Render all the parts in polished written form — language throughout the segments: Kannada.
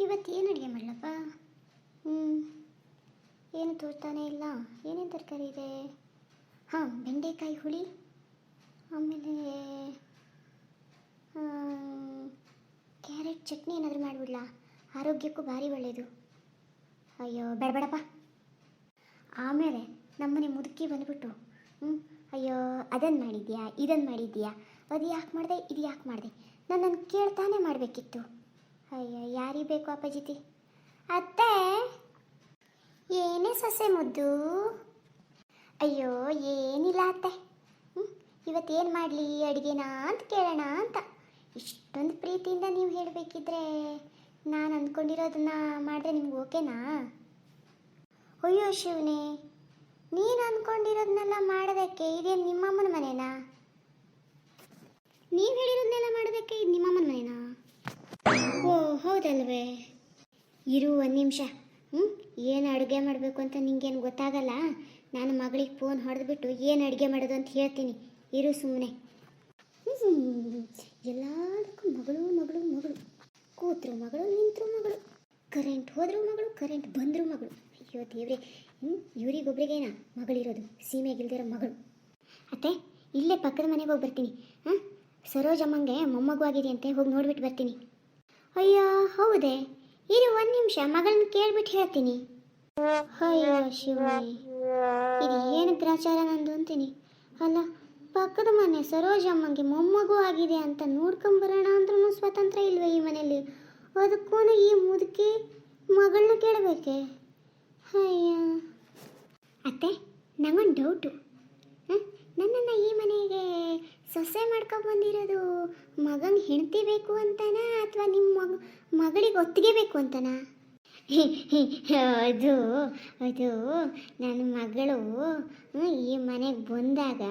ಇವತ್ತು ಏನು ಅಡುಗೆ ಮಾಡಲಪ್ಪ? ಹ್ಞೂ, ಏನು ತೋರ್ತಾನೆ ಇಲ್ಲ. ಏನೇನು ತರಕಾರಿ ಇದೆ? ಹಾಂ, ಬೆಂಡೆಕಾಯಿ ಹುಳಿ, ಆಮೇಲೆ ಕ್ಯಾರೆಟ್ ಚಟ್ನಿ ಏನಾದರೂ ಮಾಡಿಬಿಡ್ಲಾ? ಆರೋಗ್ಯಕ್ಕೂ ಭಾರಿ ಒಳ್ಳೆಯದು. ಅಯ್ಯೋ ಬೇಡಬೇಡಪ್ಪ. ಆಮೇಲೆ ನಮ್ಮನೆ ಮುದುಕಿ ಬಂದುಬಿಟ್ಟು ಅಯ್ಯೋ ಅದನ್ನು ಮಾಡಿದ್ಯಾ, ಇದನ್ನು ಮಾಡಿದ್ಯಾ, ಅದು ಯಾಕೆ ಮಾಡಿದೆ, ಇದು ಯಾಕೆ ಮಾಡಿದೆ, ನನ್ನನ್ನು ಕೇಳ್ತಾನೆ ಮಾಡಬೇಕಿತ್ತು. ಅಯ್ಯೋ ಯಾರಿಗೆ ಬೇಕು ಅಪ್ಪಾಜಿತಿ? ಅತ್ತೆ, ಏನೇ ಸೊಸೆ ಮುದ್ದು? ಅಯ್ಯೋ ಏನಿಲ್ಲ ಅತ್ತೆ, ಇವತ್ತೇನು ಮಾಡಲಿ ಅಡುಗೆನಾ ಅಂತ ಕೇಳೋಣ ಅಂತ. ಇಷ್ಟೊಂದು ಪ್ರೀತಿಯಿಂದ ನೀವು ಹೇಳಬೇಕಿದ್ರೆ ನಾನು ಅಂದ್ಕೊಂಡಿರೋದನ್ನ ಮಾಡಿದ್ರೆ ನಿಮ್ಗೆ ಓಕೆನಾ? ಅಯ್ಯೋ ಶಿವನೇ, ನೀನು ಅಂದ್ಕೊಂಡಿರೋದನ್ನೆಲ್ಲ ಮಾಡೋದಕ್ಕೆ ಇದೇನು ನಿಮ್ಮಮ್ಮನ ಮನೆನಾ? ನೀವು ಹೇಳಿರೋದನ್ನೆಲ್ಲ ಮಾಡೋದಕ್ಕೆ ಇದು ನಿಮ್ಮಮ್ಮನ ಮನೆನಾ? ಓ ಹೌದಲ್ವೇ? ಇರು ಒಂದು ನಿಮಿಷ. ಏನು ಅಡುಗೆ ಮಾಡಬೇಕು ಅಂತ ನಿಂಗೇನು ಗೊತ್ತಾಗಲ್ಲ. ನಾನು ಮಗಳಿಗೆ ಫೋನ್ ಹೊಡೆದ್ಬಿಟ್ಟು ಏನು ಅಡುಗೆ ಮಾಡೋದು ಅಂತ ಹೇಳ್ತೀನಿ. ಇರು ಸುಮ್ಮನೆ. ಎಲ್ಲದಕ್ಕೂ ಮಗಳು ಮಗಳು ಮಗಳು. ಕೂತ್ರು ಮಗಳು, ನಿಂತರು ಮಗಳು, ಕರೆಂಟ್ ಹೋದ್ರು ಮಗಳು, ಕರೆಂಟ್ ಬಂದರು ಮಗಳು. ಅಯ್ಯೋ ದೇವ್ರೆ, ಇವರಿಗೊಬ್ರಿಗೇನಾ ಮಗಳಿರೋದು? ಸೀಮೆಗಿಲ್ದಿರೋ ಮಗಳು. ಅತ್ತೆ, ಇಲ್ಲೇ ಪಕ್ಕದ ಮನೆಗೆ ಹೋಗಿ ಬರ್ತೀನಿ. ಸರೋಜಮ್ಮಂಗೆ ಮೊಮ್ಮಗು ಆಗಿದೆ ಅಂತೆ, ಹೋಗಿ ನೋಡ್ಬಿಟ್ಟು ಬರ್ತೀನಿ. ಅಯ್ಯೋ ಹೌದೇ? ಇರು ಒಂದು ನಿಮಿಷ, ಮಗಳನ್ನ ಕೇಳ್ಬಿಟ್ಟು ಹೇಳ್ತೀನಿ. ಅಯ್ಯೋ ಶಿವನೇ, ಇದು ಏನು ಗ್ರಾಚಾರ ನಂದು ಅಂತೀನಿ. ಅಲ್ಲ, ಪಕ್ಕದ ಮನೆ ಸರೋಜಮ್ಮಂಗೆ ಮೊಮ್ಮಗು ಆಗಿದೆ ಅಂತ ನೋಡ್ಕೊಂಬರೋಣ ಅಂದ್ರೂ ಸ್ವತಂತ್ರ ಇಲ್ವೇ ಈ ಮನೆಯಲ್ಲಿ? ಅದಕ್ಕೂ ಈ ಮುದುಕಿ ಮಗಳನ್ನ ಕೇಳಬೇಕೆ? ಅಯ್ಯ ಅತ್ತೆ, ನಂಗೊಂದು ಡೌಟು. ನನ್ನನ್ನು ಈ ಮನೆಗೆ ಸೊಸೆ ಮಾಡ್ಕೊಬಂದಿರೋದು ಮಗನ ಹೆಂಡತಿ ಬೇಕು ಅಂತನಾ, ಅಥವಾ ನಿಮ್ಮ ಮಗಳಿಗೆ ಒತ್ತಿಗೆ ಬೇಕು ಅಂತನಾ? ಅದು ಅದು ನನ್ನ ಮಗಳು ಈ ಮನೆಗೆ ಬಂದಾಗ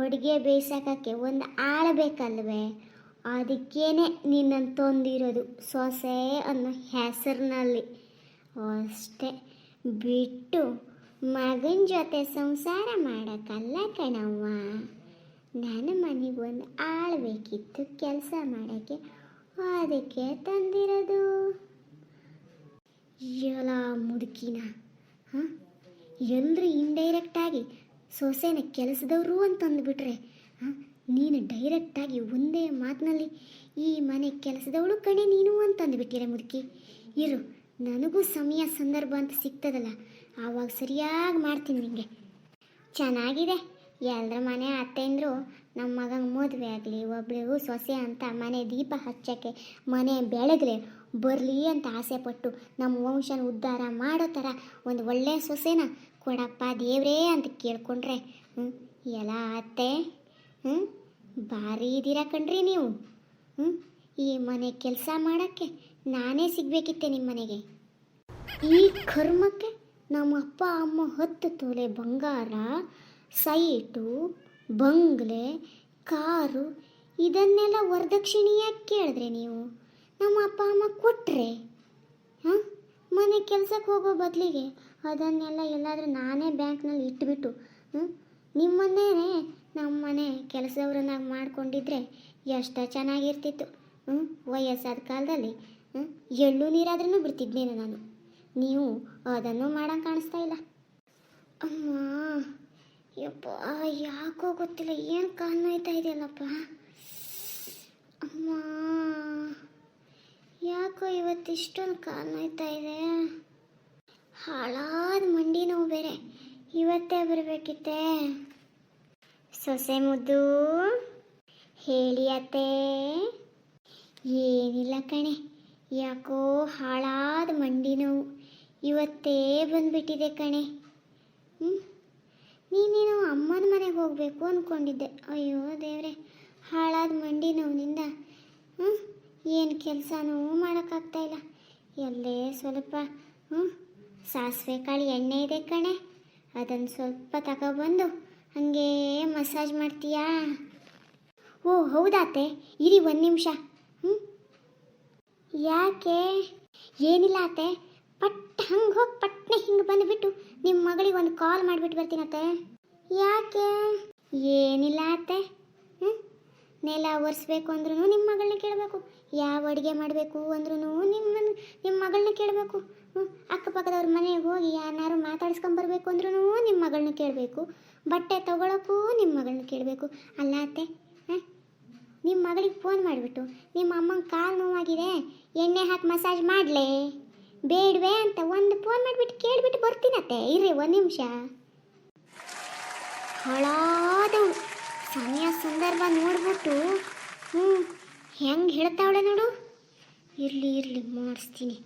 ಅಡುಗೆ ಬೇಯಿಸೋಕ್ಕೆ ಒಂದು ಆಳ ಬೇಕಲ್ವೇ? ಅದಕ್ಕೇನೆ ನಿನ್ನನ್ನು ತಂದಿರೋದು ಸೊಸೆ ಅನ್ನೋ ಹೆಸರಿನಲ್ಲಿ ಅಷ್ಟೇ, ಬಿಟ್ಟು ಮಗನ ಜೊತೆ ಸಂಸಾರ ಮಾಡೋಕ್ಕಲ್ಲ ಕಣವ್ವ. ನನ್ನ ಮನೆಗೆ ಒಂದು ಆಳು ಬೇಕಿತ್ತು ಕೆಲಸ ಮಾಡೋಕ್ಕೆ, ಅದಕ್ಕೆ ತಂದಿರೋದು. ಎಲ್ಲ ಮುದುಕಿನ ಎಲ್ಲರೂ ಇಂಡೈರೆಕ್ಟಾಗಿ ಸೊಸೆನ ಕೆಲಸದವರು ಅಂತಂದುಬಿಟ್ರೆ, ನೀನು ಡೈರೆಕ್ಟಾಗಿ ಒಂದೇ ಮಾತಿನಲ್ಲಿ ಈ ಮನೆ ಕೆಲಸದವಳು ಕಣೆ ನೀನು ಅಂತಂದುಬಿಟ್ಟಿರ ಮುದುಕಿ. ಇರು, ನನಗೂ ಸಮಯ ಸಂದರ್ಭ ಅಂತ ಸಿಗ್ತದಲ್ಲ, ಆವಾಗ ಸರಿಯಾಗಿ ಮಾಡ್ತೀನಿ ನಿಮಗೆ. ಚೆನ್ನಾಗಿದೆ, ಎಲ್ಲರ ಮನೆ ಅತ್ತೆಂದರು ನಮ್ಮ ಮಗಂಗೆ ಮದುವೆ ಆಗಲಿ, ಒಬ್ಳಿಗೂ ಸೊಸೆ ಅಂತ ಮನೆ ದೀಪ ಹಚ್ಚೋಕ್ಕೆ, ಮನೆ ಬೆಳಗ್ಲೆ ಬರಲಿ ಅಂತ ಆಸೆಪಟ್ಟು ನಮ್ಮ ವಂಶನ ಉದ್ಧಾರ ಮಾಡೋ ಥರ ಒಂದು ಒಳ್ಳೆಯ ಸೊಸೆನ ಕೊಡಪ್ಪ ದೇವ್ರೇ ಅಂತ ಕೇಳ್ಕೊಂಡ್ರೆ, ಎಲ್ಲ ಅತ್ತೆ ಭಾರಿ ಇದ್ದೀರಾ ಕಣ್ರಿ ನೀವು. ಈ ಮನೆ ಕೆಲಸ ಮಾಡೋಕ್ಕೆ ನಾನೇ ಸಿಗಬೇಕಿತ್ತೆ ನಿಮ್ಮ ಮನೆಗೆ. ಈ ಕರ್ಮಕ್ಕೆ ನಮ್ಮ ಅಪ್ಪ ಅಮ್ಮ 10 ತೊಲೆ ಬಂಗಾರ, ಸೈಟು, ಬಂಗ್ಲೆ, ಕಾರು ಇದನ್ನೆಲ್ಲ ವರದಕ್ಷಿಣೆಯಾಗಿ ಕೇಳಿದ್ರೆ ನೀವು ನಮ್ಮ ಅಪ್ಪ ಅಮ್ಮ ಕೊಟ್ಟರೆ, ಮನೆ ಕೆಲಸಕ್ಕೆ ಹೋಗೋ ಬದಲಿಗೆ ಅದನ್ನೆಲ್ಲ ಎಲ್ಲಾದರೂ ನಾನೇ ಬ್ಯಾಂಕ್ನಲ್ಲಿ ಇಟ್ಬಿಟ್ಟು ನಿಮ್ಮನ್ನೇ ನಮ್ಮ ಮನೆ ಕೆಲಸದವ್ರನ್ನಾಗಿ ಮಾಡ್ಕೊಂಡಿದ್ರೆ ಎಷ್ಟು ಚೆನ್ನಾಗಿರ್ತಿತ್ತು. ವಯಸ್ಸಾದ ಕಾಲದಲ್ಲಿ ಎಳ್ಳು ನೀರಾದ್ರೂ ಬಿಡ್ತಿದ್ನೇನು ನಾನು. ನೀವು ಅದನ್ನು ಮಾಡೋಂಗೆ ಕಾಣಿಸ್ತಾ ಇಲ್ಲ. ಅಮ್ಮ ಯಪ್ಪ, ಯಾಕೋ ಗೊತ್ತಿಲ್ಲ, ಏನು ಕಾಲು ನೋಯ್ತಾ ಇದೆಯಲ್ಲಪ್ಪ ಅಮ್ಮ. ಯಾಕೋ ಇವತ್ತು ಇಷ್ಟೊಂದು ಕಾಲು ನೋಯ್ತಾ ಇದೆ. ಹಾಳಾದ ಮಂಡಿ ನೋವು ಬೇರೆ, ಇವತ್ತೇ ಬರಬೇಕಿತ್ತೆ. ಸೊಸೆ ಮುದ್ದು, ಹೇಳಿ ಅತ್ತೆ. ಏನಿಲ್ಲ ಕಣೆ, ಯಾಕೋ ಹಾಳಾದ ಮಂಡಿ ನೋವು ಇವತ್ತೇ ಬಂದುಬಿಟ್ಟಿದೆ ಕಣೆ. ನೀನೇನು ಅಮ್ಮನ ಮನೆಗೆ ಹೋಗಬೇಕು ಅಂದ್ಕೊಂಡಿದ್ದೆ. ಅಯ್ಯೋ ದೇವ್ರೆ, ಹಾಳಾದ ಮಂಡಿ ನೋವಿನಿಂದ ಏನು ಕೆಲಸನೂ ಮಾಡೋಕ್ಕಾಗ್ತಾಯಿಲ್ಲ. ಎಲ್ಲೇ ಸ್ವಲ್ಪ ಸಾಸಿವೆ ಕಾಳು ಎಣ್ಣೆ ಇದೆ ಕಣೆ, ಅದನ್ನು ಸ್ವಲ್ಪ ತಗೊಬಂದು ಹಾಗೆ ಮಸಾಜ್ ಮಾಡ್ತೀಯಾ? ಓ ಹೌದಾತೆ, ಇರಿ ಒಂದು ನಿಮಿಷ. ಯಾಕೆ? ಏನಿಲ್ಲ ಅತ್ತೆ, ಪಟ್ ಹಂಗೆ ಹೋಗಿ ಪಟ್ನೆ ಹಿಂಗೆ ಬಂದುಬಿಟ್ಟು ನಿಮ್ಮ ಮಗಳಿಗೆ ಒಂದು ಕಾಲ್ ಮಾಡಿಬಿಟ್ಟು ಬರ್ತೀನತ್ತೆ. ಯಾಕೆ? ಏನಿಲ್ಲ ಅತ್ತೆ, ನೆಲ ಒರೆಸ್ಬೇಕು ಅಂದ್ರೂ ನಿಮ್ಮ ಮಗಳನ್ನ ಕೇಳಬೇಕು, ಯಾವ ಅಡುಗೆ ಮಾಡಬೇಕು ಅಂದ್ರೂ ನಿಮ್ಮ ಕೇಳಬೇಕು. ಅಕ್ಕಪಕ್ಕದವ್ರ ಮನೆಗೆ ಹೋಗಿ ಯಾರನ್ನಾರು ಮಾತಾಡ್ಸ್ಕೊಂಬರ್ಬೇಕು ಅಂದ್ರೂ ನಿಮ್ಮ ಮಗಳನ್ನ ಕೇಳಬೇಕು. ಬಟ್ಟೆ ತೊಗೊಳಕ್ಕೂ ನಿಮ್ಮ ಮಗಳನ್ನ ಕೇಳಬೇಕು. ಅಲ್ಲ ಅತ್ತೆ, ನಿಮ್ಮ ಮಗಳಿಗೆ ಫೋನ್ ಮಾಡಿಬಿಟ್ಟು ನಿಮ್ಮ ಅಮ್ಮಂಗೆ ಕಾಲು ನೋವಾಗಿದೆ, ಎಣ್ಣೆ ಹಾಕಿ ಮಸಾಜ್ ಮಾಡಲೇ ಬೇಡವೇ ಅಂತ ಒಂದು ಫೋನ್ ಮಾಡಿಬಿಟ್ಟು ಕೇಳಿಬಿಟ್ಟು ಬರ್ತೀನತ್ತೆ. ಇರ್ರಿ ಒಂದು ನಿಮಿಷ. ಹಾಳಾದವಳು ಸಮಯ ಸಂದರ್ಭ ನೋಡ್ಬಿಟ್ಟು ಹೆಂಗೆ ಹೇಳ್ತಾವಳೆ ನೋಡು. ಇರಲಿ ಮಾಡಿಸ್ತೀನಿ.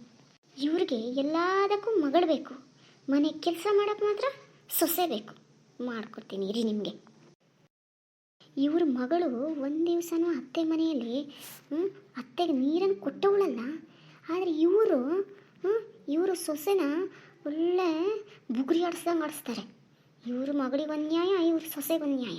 ಇವ್ರಿಗೆ ಎಲ್ಲದಕ್ಕೂ ಮಗಳು ಬೇಕು, ಮನೆ ಕೆಲಸ ಮಾಡೋಕ್ಕೆ ಮಾತ್ರ ಸೊಸೆ ಬೇಕು. ಮಾಡ್ಕೊಡ್ತೀನಿ ಇರಿ ನಿಮಗೆ. ಇವ್ರ ಮಗಳು ಒಂದು ದಿವಸನೂ ಅತ್ತೆ ಮನೆಯಲ್ಲಿ ಅತ್ತೆಗೆ ನೀರನ್ನು ಕೊಟ್ಟವಳಲ್ಲ. ಆದರೆ ಇವರು ಸೊಸೆನ ಒಳ್ಳೆ ಬುಗುರಿ ಆಡಿಸ್ದಂಗೆ ಆಡಿಸ್ತಾರೆ. ಇವ್ರ ಮಗಳಿಗೆ ಒಂದು ನ್ಯಾಯ, ಇವ್ರ ಸೊಸೆಗೆ ಒಂದು ನ್ಯಾಯ.